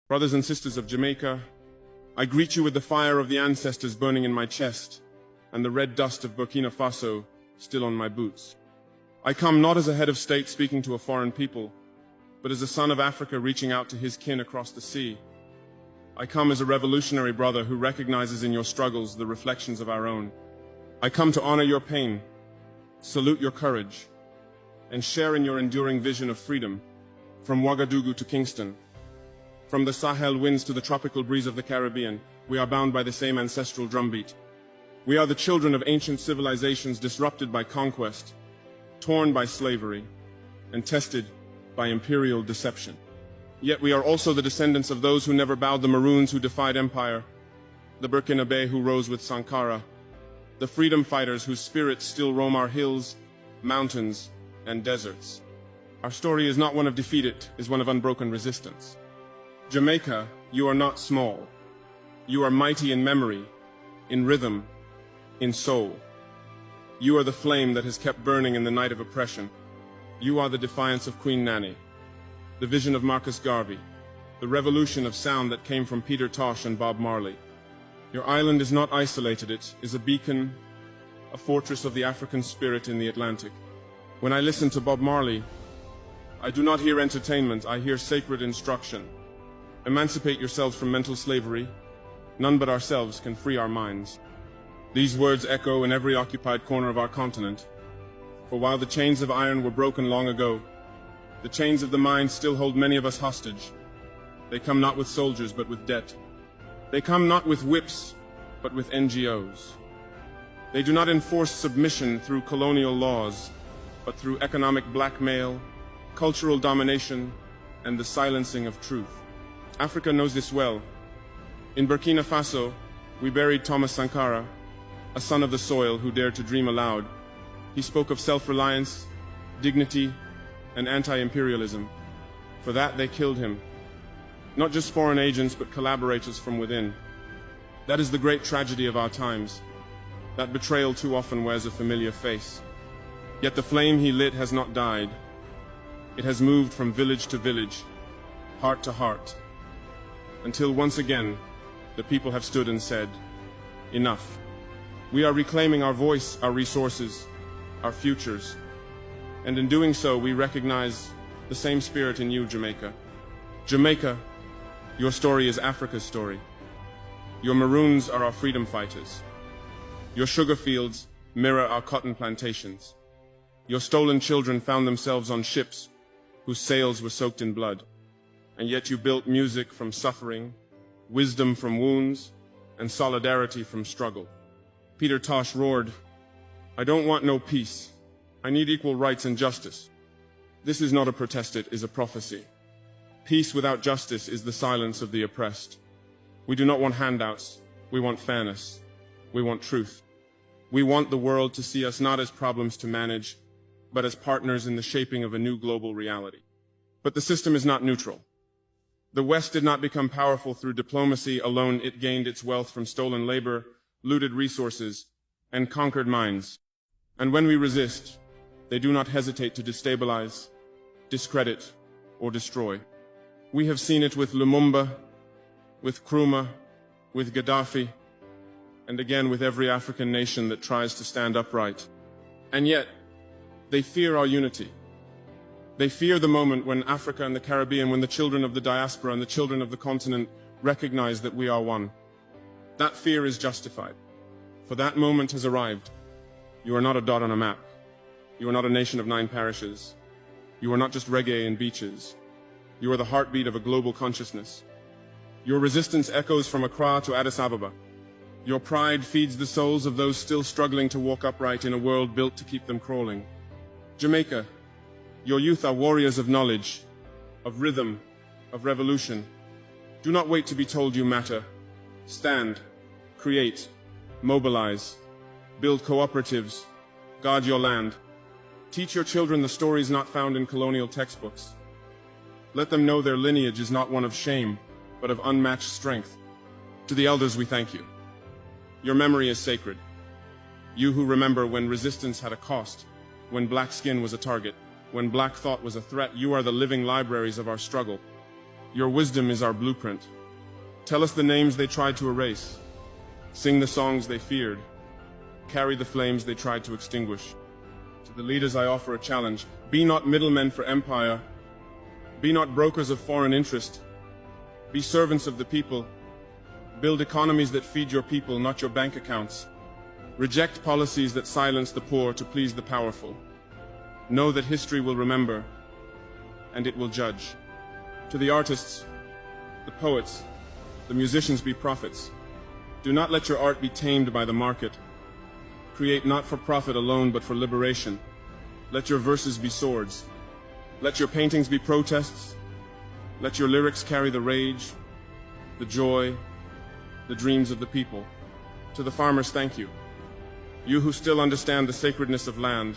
Brothers and sisters of Jamaica, I greet you with the fire of the ancestors burning in my chest and the red dust of Burkina Faso still on my boots. I come not as a head of state speaking to a foreign people, but as a son of Africa reaching out to his kin across the sea. I come as a revolutionary brother who recognizes in your struggles the reflections of our own. I come to honor your pain, salute your courage, and share in your enduring vision of freedom, from Ouagadougou to Kingston. From the Sahel winds to the tropical breeze of the Caribbean, we are bound by the same ancestral drumbeat. We are the children of ancient civilizations disrupted by conquest, torn by slavery, and tested by imperial deception. Yet we are also the descendants of those who never bowed, the Maroons who defied empire, the Burkinabe who rose with Sankara, the freedom fighters whose spirits still roam our hills, mountains, and deserts. Our story is not one of defeat, it is one of unbroken resistance. Jamaica, you are not small. You are mighty in memory, in rhythm, in soul. You are the flame that has kept burning in the night of oppression. You are the defiance of Queen Nanny, the vision of Marcus Garvey, the revolution of sound that came from Peter Tosh and Bob Marley. Your island is not isolated, it is a beacon, a fortress of the African spirit in the Atlantic. When I listen to Bob Marley, I do not hear entertainment, I hear sacred instruction. Emancipate yourselves from mental slavery. None but ourselves can free our minds. These words echo in every occupied corner of our continent. For while the chains of iron were broken long ago, the chains of the mind still hold many of us hostage. They come not with soldiers, but with debt. They come not with whips, but with NGOs. They do not enforce submission through colonial laws, but through economic blackmail, cultural domination, and the silencing of truth. Africa knows this well. In Burkina Faso, we buried Thomas Sankara, a son of the soil who dared to dream aloud. He spoke of self-reliance, dignity, and anti-imperialism. For that, they killed him. Not just foreign agents, but collaborators from within. That is the great tragedy of our times. That betrayal too often wears a familiar face. Yet the flame he lit has not died. It has moved from village to village, heart to heart, until once again, the people have stood and said, enough. We are reclaiming our voice, our resources, our futures. And in doing so, we recognize the same spirit in you, Jamaica. Jamaica, your story is Africa's story. Your Maroons are our freedom fighters. Your sugar fields mirror our cotton plantations. Your stolen children found themselves on ships whose sails were soaked in blood. And yet you built music from suffering, wisdom from wounds, and solidarity from struggle. Peter Tosh roared, "I don't want no peace. I need equal rights and justice." This is not a protest, it is a prophecy. Peace without justice is the silence of the oppressed. We do not want handouts. We want fairness. We want truth. We want the world to see us not as problems to manage, but as partners in the shaping of a new global reality. But the system is not neutral. The West did not become powerful through diplomacy alone. It gained its wealth from stolen labor, looted resources, and conquered minds. And when we resist, they do not hesitate to destabilize, discredit, or destroy. We have seen it with Lumumba, with Nkrumah, with Gaddafi, and again with every African nation that tries to stand upright. And yet, they fear our unity. They fear the moment when Africa and the Caribbean, when the children of the diaspora and the children of the continent recognize that we are one. That fear is justified, for that moment has arrived. You are not a dot on a map. You are not a nation of 9 parishes. You are not just reggae and beaches. You are the heartbeat of a global consciousness. Your resistance echoes from Accra to Addis Ababa. Your pride feeds the souls of those still struggling to walk upright in a world built to keep them crawling. Jamaica, your youth are warriors of knowledge, of rhythm, of revolution. Do not wait to be told you matter. Stand, create, mobilize, build cooperatives, guard your land. Teach your children the stories not found in colonial textbooks. Let them know their lineage is not one of shame, but of unmatched strength. To the elders, we thank you. Your memory is sacred. You who remember when resistance had a cost, when black skin was a target, when black thought was a threat, you are the living libraries of our struggle. Your wisdom is our blueprint. Tell us the names they tried to erase. Sing the songs they feared. Carry the flames they tried to extinguish. To the leaders I offer a challenge. Be not middlemen for empire. Be not brokers of foreign interest. Be servants of the people. Build economies that feed your people, not your bank accounts. Reject policies that silence the poor to please the powerful. Know that history will remember, and it will judge. To the artists, the poets, the musicians, be prophets. Do not let your art be tamed by the market. Create not for profit alone, but for liberation. Let your verses be swords. Let your paintings be protests. Let your lyrics carry the rage, the joy, the dreams of the people. To the farmers, thank you. You who still understand the sacredness of land.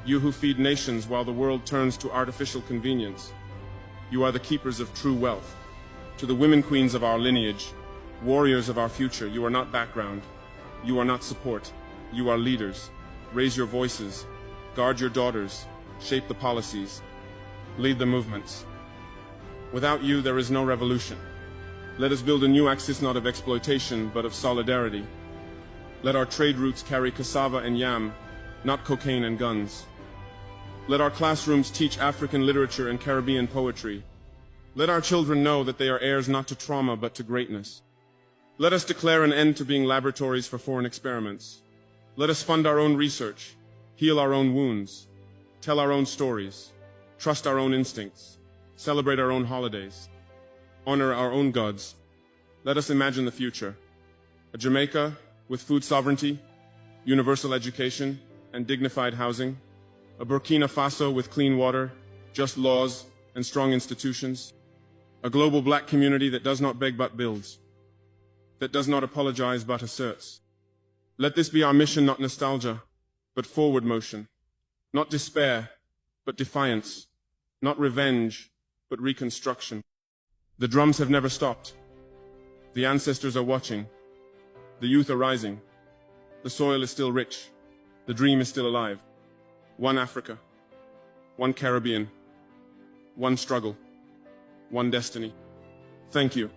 You who feed nations while the world turns to artificial convenience. You are the keepers of true wealth. To the women queens of our lineage, warriors of our future, you are not background. You are not support. You are leaders. Raise your voices. Guard your daughters. Shape the policies. Lead the movements. Without you, there is no revolution. Let us build a new axis not of exploitation, but of solidarity. Let our trade routes carry cassava and yam, not cocaine and guns. Let our classrooms teach African literature and Caribbean poetry. Let our children know that they are heirs not to trauma, but to greatness. Let us declare an end to being laboratories for foreign experiments. Let us fund our own research, heal our own wounds, tell our own stories, trust our own instincts, celebrate our own holidays, honor our own gods. Let us imagine the future. A Jamaica with food sovereignty, universal education, and dignified housing. A Burkina Faso with clean water, just laws, and strong institutions. A global black community that does not beg but builds, that does not apologize but asserts. Let this be our mission, not nostalgia, but forward motion. Not despair, but defiance. Not revenge, but reconstruction. The drums have never stopped. The ancestors are watching. The youth are rising. The soil is still rich. The dream is still alive. One Africa, one Caribbean, one struggle, one destiny. Thank you.